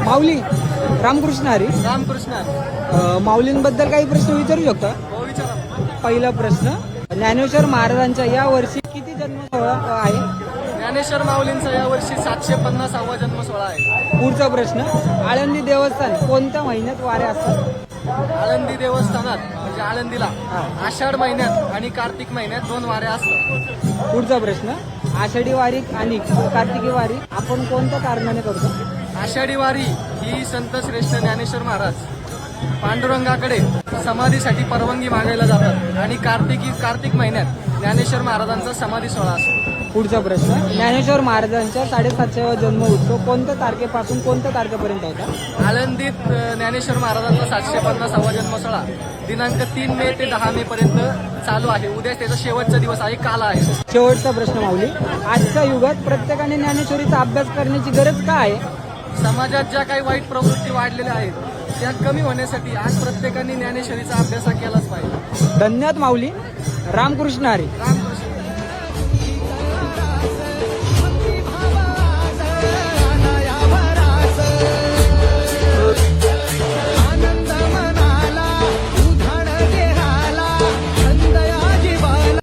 माऊली रामकृष्ण हरी. रामकृष्ण. माऊलींबद्दल काही प्रश्न विचारू शकता? हो विचारा. पहिला प्रश्न, ज्ञानेश्वर महाराजांच्या या वर्षी किती जन्म सोहळा आहे? ज्ञानेश्वर माऊलींचा यावर्षी 750वा जन्म सोहळा आहे. पुढचा प्रश्न, आळंदी देवस्थान कोणत्या महिन्यात वारे असतात? आळंदी देवस्थानात म्हणजे आळंदीला आषाढ महिन्यात आणि कार्तिक महिन्यात 2 वाऱ्या असतात. पुढचा प्रश्न, आषाढी वारी आणि कार्तिकी वारी आपण कोणत्या कारणाने करतो? आषाढी वारी ही संत श्रेष्ठ ज्ञानेश्वर महाराज पांडुरंगाकडे समाधीसाठी परवानगी मागायला जातात आणि कार्तिक महिन्यात ज्ञानेश्वर महाराजांचा समाधी सोहळा असतो. पुढचा प्रश्न, ज्ञानेश्वर महाराजांच्या 750वा जन्म उत्सव कोणत्या तारखेपासून कोणत्या तारखेपर्यंत होता? आळंदीत ज्ञानेश्वर महाराजांचा 750वा जन्म सोहळा दिनांक 3 मे ते 10 मे पर्यंत चालू आहे. उद्या त्याचा शेवटचा दिवस आहे, काल आहे. शेवटचा प्रश्न माऊली, आजच्या युगात प्रत्येकाने ज्ञानेश्वरीचा अभ्यास करण्याची गरज का आहे? समाजात ज्या काही वाईट प्रवृत्ती वाढलेल्या आहेत त्या कमी होण्यासाठी आज प्रत्येकाने ज्ञानेश्वरीचा अभ्यास केलाच पाहिजे. धन्यवाद माऊली. रामकृष्ण हरी.